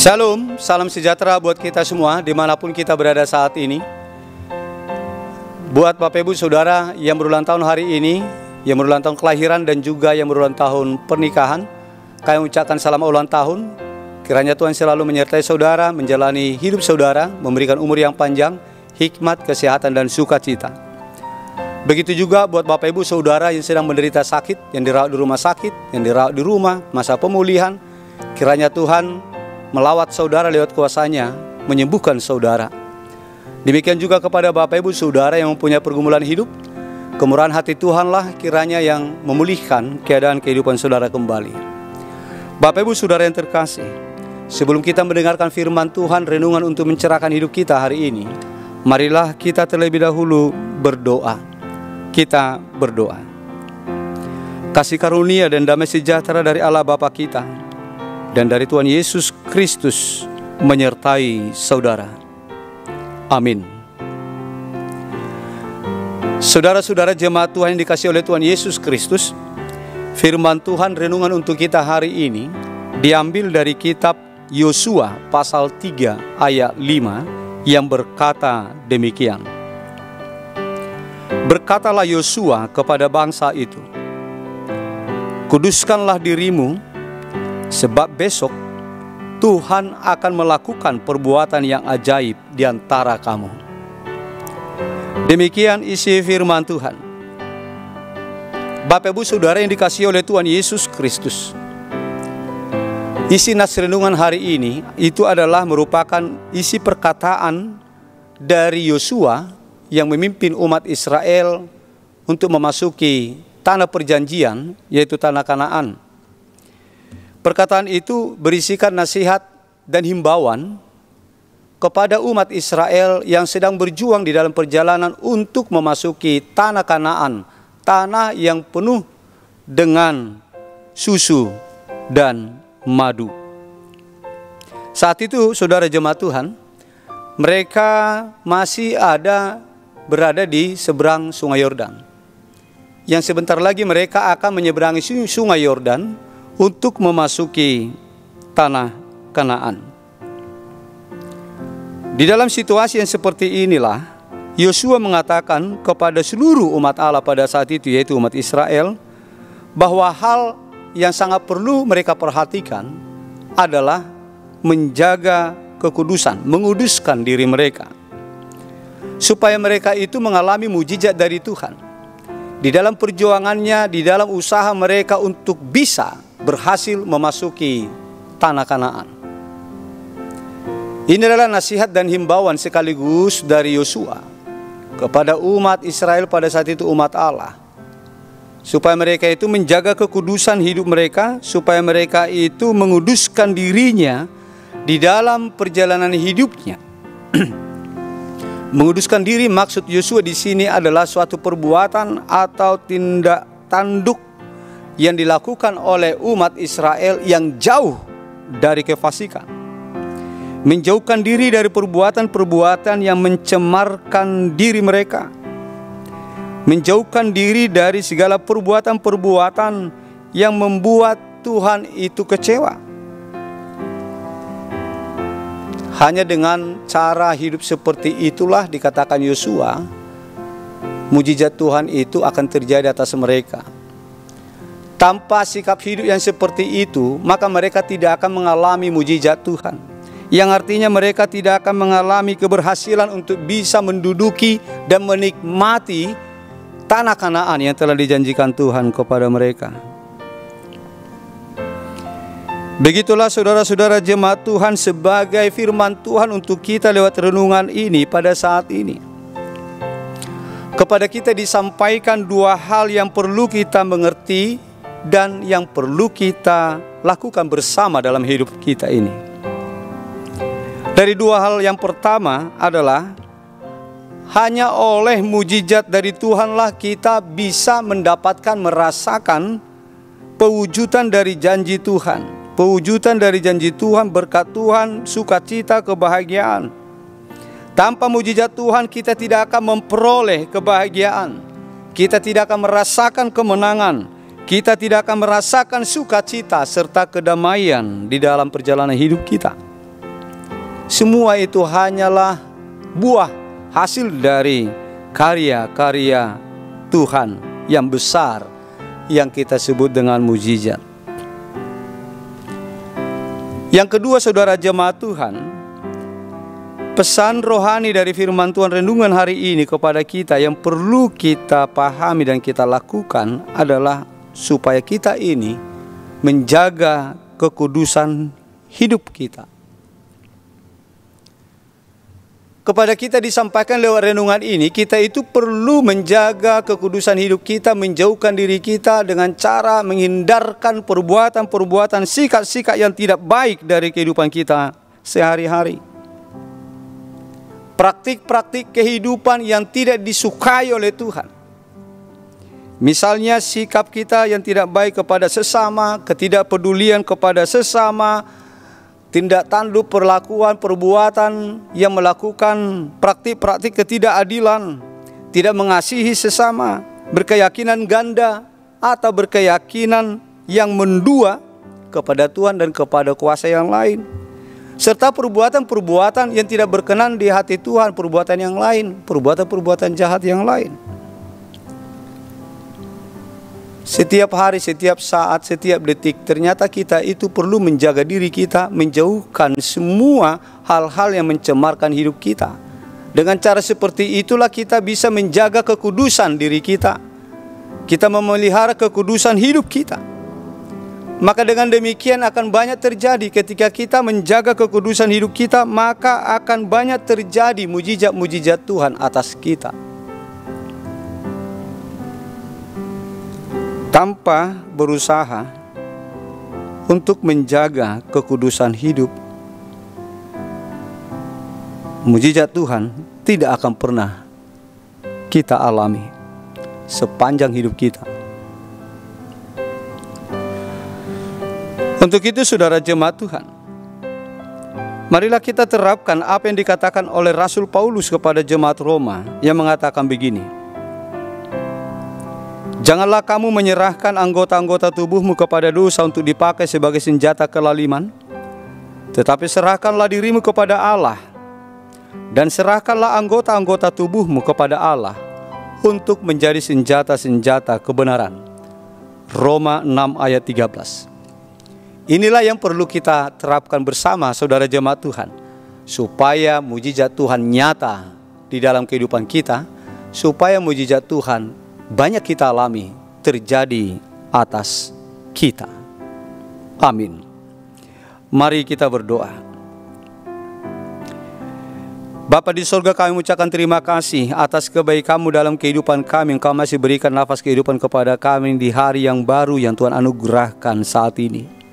Shalom, salam sejahtera buat kita semua dimanapun kita berada saat ini. Buat Bapak Ibu Saudara yang berulang tahun hari ini, yang berulang tahun kelahiran dan juga yang berulang tahun pernikahan, kami ucapkan salam ulang tahun. Kiranya Tuhan selalu menyertai saudara, menjalani hidup saudara, memberikan umur yang panjang, hikmat, kesehatan dan sukacita. Begitu juga buat Bapak Ibu Saudara yang sedang menderita sakit, yang dirawat di rumah sakit, yang dirawat di rumah, masa pemulihan. Kiranya Tuhan melawat saudara lewat kuasa-Nya, menyembuhkan saudara. Demikian juga kepada Bapak Ibu Saudara yang mempunyai pergumulan hidup, kemurahan hati Tuhanlah kiranya yang memulihkan keadaan kehidupan saudara kembali. Bapak Ibu Saudara yang terkasih, sebelum kita mendengarkan firman Tuhan, renungan untuk mencerahkan hidup kita hari ini, marilah kita terlebih dahulu berdoa. Kita berdoa. Kasih karunia dan damai sejahtera dari Allah Bapa kita dan dari Tuhan Yesus Kristus menyertai saudara. Amin. Saudara-saudara jemaat Tuhan yang dikasihi oleh Tuhan Yesus Kristus, firman Tuhan renungan untuk kita hari ini diambil dari kitab Yosua pasal 3 ayat 5 yang berkata demikian. Berkatalah Yosua kepada bangsa itu, kuduskanlah dirimu, sebab besok Tuhan akan melakukan perbuatan yang ajaib di antara kamu. Demikian isi firman Tuhan. Bapak Ibu Saudara yang dikasihi oleh Tuhan Yesus Kristus, isi nas renungan hari ini itu adalah merupakan isi perkataan dari Yosua yang memimpin umat Israel untuk memasuki tanah perjanjian, yaitu tanah Kanaan. Perkataan itu berisikan nasihat dan himbauan kepada umat Israel yang sedang berjuang di dalam perjalanan untuk memasuki tanah Kanaan, tanah yang penuh dengan susu dan madu. Saat itu, saudara jemaat Tuhan, mereka masih berada di seberang Sungai Yordan. Yang sebentar lagi mereka akan menyeberangi Sungai Yordan untuk memasuki tanah Kanaan. Di dalam situasi yang seperti inilah, Yosua mengatakan kepada seluruh umat Allah pada saat itu, yaitu umat Israel, bahwa hal yang sangat perlu mereka perhatikan adalah menjaga kekudusan, menguduskan diri mereka, supaya mereka itu mengalami mujizat dari Tuhan di dalam perjuangannya, di dalam usaha mereka untuk bisa berhasil memasuki tanah Kanaan. Ini adalah nasihat dan himbauan sekaligus dari Yosua kepada umat Israel pada saat itu, umat Allah, supaya mereka itu menjaga kekudusan hidup mereka, supaya mereka itu menguduskan dirinya di dalam perjalanan hidupnya. Menguduskan diri, maksud Yosua di sini adalah suatu perbuatan atau tindak tanduk yang dilakukan oleh umat Israel yang jauh dari kefasikan. Menjauhkan diri dari perbuatan-perbuatan yang mencemarkan diri mereka. Menjauhkan diri dari segala perbuatan-perbuatan yang membuat Tuhan itu kecewa. Hanya dengan cara hidup seperti itulah, dikatakan Yosua, mujizat Tuhan itu akan terjadi atas mereka. Tanpa sikap hidup yang seperti itu, maka mereka tidak akan mengalami mujizat Tuhan. Yang artinya mereka tidak akan mengalami keberhasilan untuk bisa menduduki dan menikmati tanah Kanaan yang telah dijanjikan Tuhan kepada mereka. Begitulah saudara-saudara jemaat Tuhan, sebagai firman Tuhan untuk kita lewat renungan ini pada saat ini. Kepada kita disampaikan dua hal yang perlu kita mengerti dan yang perlu kita lakukan bersama dalam hidup kita ini. Dari dua hal yang pertama adalah hanya oleh mujizat dari Tuhanlah kita bisa mendapatkan, merasakan pewujudan dari janji Tuhan. Pewujudan dari janji Tuhan, berkat Tuhan, sukacita, kebahagiaan. Tanpa mujizat Tuhan kita tidak akan memperoleh kebahagiaan. Kita tidak akan merasakan kemenangan. Kita tidak akan merasakan sukacita serta kedamaian di dalam perjalanan hidup kita. Semua itu hanyalah buah hasil dari karya-karya Tuhan yang besar yang kita sebut dengan mukjizat. Yang kedua, saudara jemaat Tuhan, pesan rohani dari firman Tuhan renungan hari ini kepada kita yang perlu kita pahami dan kita lakukan adalah supaya kita ini menjaga kekudusan hidup kita. Kepada kita disampaikan lewat renungan ini, kita itu perlu menjaga kekudusan hidup kita, menjauhkan diri kita dengan cara menghindarkan perbuatan-perbuatan, sikap-sikap yang tidak baik dari kehidupan kita sehari-hari. Praktik-praktik kehidupan yang tidak disukai oleh Tuhan. Misalnya sikap kita yang tidak baik kepada sesama, ketidakpedulian kepada sesama, tindak tanduk perlakuan, perbuatan yang melakukan praktik-praktik ketidakadilan, tidak mengasihi sesama, berkeyakinan ganda, atau berkeyakinan yang mendua kepada Tuhan dan kepada kuasa yang lain. Serta perbuatan-perbuatan yang tidak berkenan di hati Tuhan, perbuatan yang lain, perbuatan-perbuatan jahat yang lain. Setiap hari, setiap saat, setiap detik, ternyata kita itu perlu menjaga diri kita, menjauhkan semua hal-hal yang mencemarkan hidup kita. Dengan cara seperti itulah kita bisa menjaga kekudusan diri kita. Kita memelihara kekudusan hidup kita. Maka dengan demikian akan banyak terjadi ketika kita menjaga kekudusan hidup kita, maka akan banyak terjadi mukjizat-mukjizat Tuhan atas kita. Tanpa berusaha untuk menjaga kekudusan hidup, mukjizat Tuhan tidak akan pernah kita alami sepanjang hidup kita. Untuk itu, saudara jemaat Tuhan, marilah kita terapkan apa yang dikatakan oleh Rasul Paulus kepada jemaat Roma yang mengatakan begini: janganlah kamu menyerahkan anggota-anggota tubuhmu kepada dosa untuk dipakai sebagai senjata kelaliman, tetapi serahkanlah dirimu kepada Allah, dan serahkanlah anggota-anggota tubuhmu kepada Allah untuk menjadi senjata-senjata kebenaran. Roma 6 ayat 13. Inilah yang perlu kita terapkan bersama, saudara jemaat Tuhan, supaya mukjizat Tuhan nyata di dalam kehidupan kita, supaya mukjizat Tuhan banyak kita alami terjadi atas kita. Amin. Mari kita berdoa. Bapa di surga, kami mengucapkan terima kasih atas kebaikan-Mu dalam kehidupan kami. Engkau masih berikan nafas kehidupan kepada kami di hari yang baru yang Tuhan anugerahkan saat ini.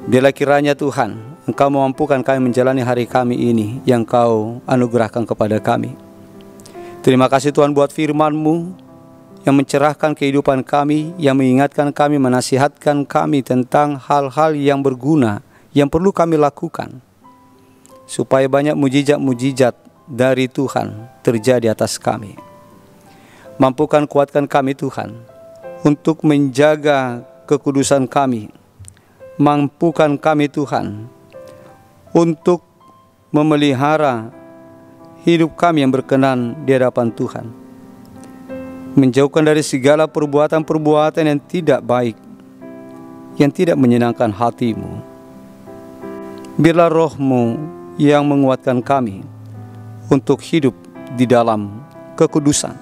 Bila kiranya Tuhan, Engkau memampukan kami menjalani hari kami ini yang Kau anugerahkan kepada kami. Terima kasih Tuhan buat firman-Mu yang mencerahkan kehidupan kami, yang mengingatkan kami, menasihatkan kami tentang hal-hal yang berguna, yang perlu kami lakukan, supaya banyak mukjizat-mukjizat dari Tuhan terjadi atas kami. Mampukan, kuatkan kami Tuhan, untuk menjaga kekudusan kami. Mampukan kami Tuhan, untuk memelihara hidup kami yang berkenan di hadapan Tuhan. Menjauhkan dari segala perbuatan-perbuatan yang tidak baik, yang tidak menyenangkan hati-Mu. Biarlah Roh-Mu yang menguatkan kami untuk hidup di dalam kekudusan,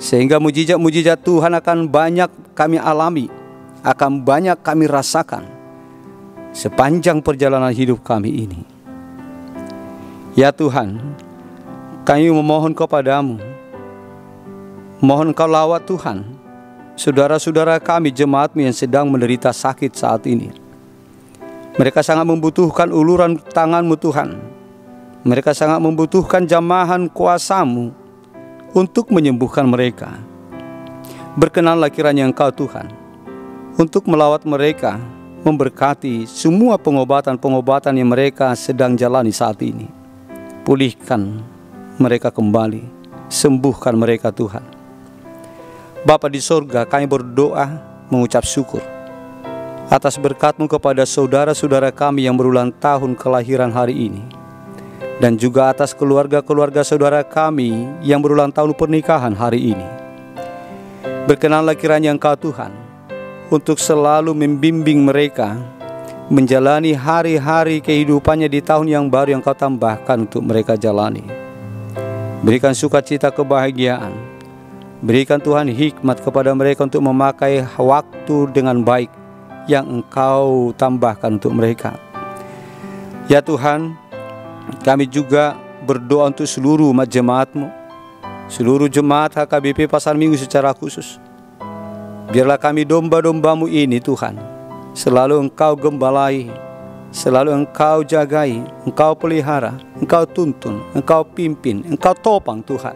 sehingga mukjizat-mukjizat Tuhan akan banyak kami alami, akan banyak kami rasakan sepanjang perjalanan hidup kami ini. Ya Tuhan, kami memohon kepadamu, mohon Kau lawat Tuhan saudara-saudara kami, jemaat-Mu yang sedang menderita sakit saat ini. Mereka sangat membutuhkan uluran tangan-Mu Tuhan. Mereka sangat membutuhkan jamahan kuasa-Mu untuk menyembuhkan mereka. Berkenanlah kiranya Engkau Tuhan untuk melawat mereka, memberkati semua pengobatan-pengobatan yang mereka sedang jalani saat ini. Pulihkan mereka kembali, sembuhkan mereka Tuhan. Bapa di surga, kami berdoa mengucap syukur atas berkat-Mu kepada saudara-saudara kami yang berulang tahun kelahiran hari ini, dan juga atas keluarga-keluarga saudara kami yang berulang tahun pernikahan hari ini. Berkenanlah kiranya Engkau Tuhan untuk selalu membimbing mereka menjalani hari-hari kehidupannya di tahun yang baru yang Kau tambahkan untuk mereka jalani. Berikan sukacita kebahagiaan. Berikan Tuhan hikmat kepada mereka untuk memakai waktu dengan baik yang Engkau tambahkan untuk mereka. Ya Tuhan, kami juga berdoa untuk seluruh umat jemaat-Mu, seluruh jemaat HKBP Pasar Minggu secara khusus. Biarlah kami domba-domba-Mu ini Tuhan selalu Engkau gembalai, selalu Engkau jagai, Engkau pelihara, Engkau tuntun, Engkau pimpin, Engkau topang Tuhan.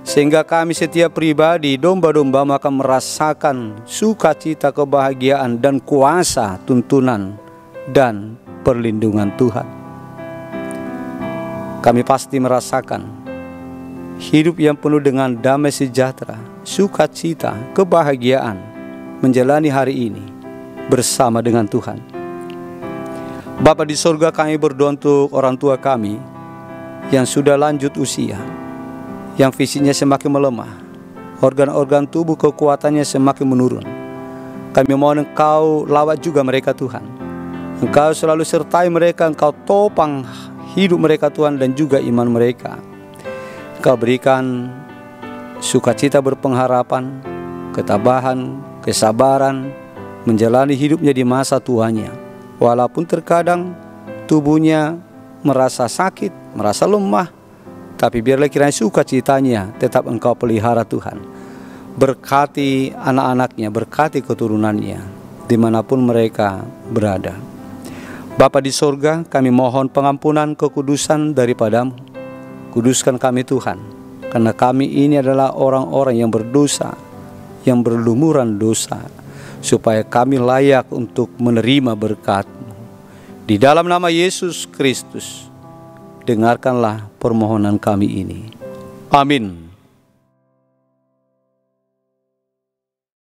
Sehingga kami setiap pribadi domba-domba-Mu akan merasakan sukacita, kebahagiaan, dan kuasa tuntunan dan perlindungan Tuhan. Kami pasti merasakan hidup yang penuh dengan damai sejahtera, sukacita, kebahagiaan menjalani hari ini bersama dengan Tuhan. Bapa di sorga, kami berdoa untuk orang tua kami yang sudah lanjut usia, yang fisiknya semakin melemah, organ-organ tubuh kekuatannya semakin menurun. Kami mohon Engkau lawat juga mereka Tuhan. Engkau selalu sertai mereka, Engkau topang hidup mereka Tuhan dan juga iman mereka. Engkau berikan sukacita berpengharapan, ketabahan, kesabaran menjalani hidupnya di masa tuanya. Walaupun terkadang tubuhnya merasa sakit, merasa lemah, tapi biarlah kiranya sukacitanya tetap Engkau pelihara Tuhan. Berkati anak-anaknya, berkati keturunannya dimanapun mereka berada. Bapa di sorga, kami mohon pengampunan kekudusan daripada-Mu. Kuduskan kami Tuhan, karena kami ini adalah orang-orang yang berdosa, yang berlumuran dosa, supaya kami layak untuk menerima berkat-Mu. Di dalam nama Yesus Kristus, dengarkanlah permohonan kami ini. Amin.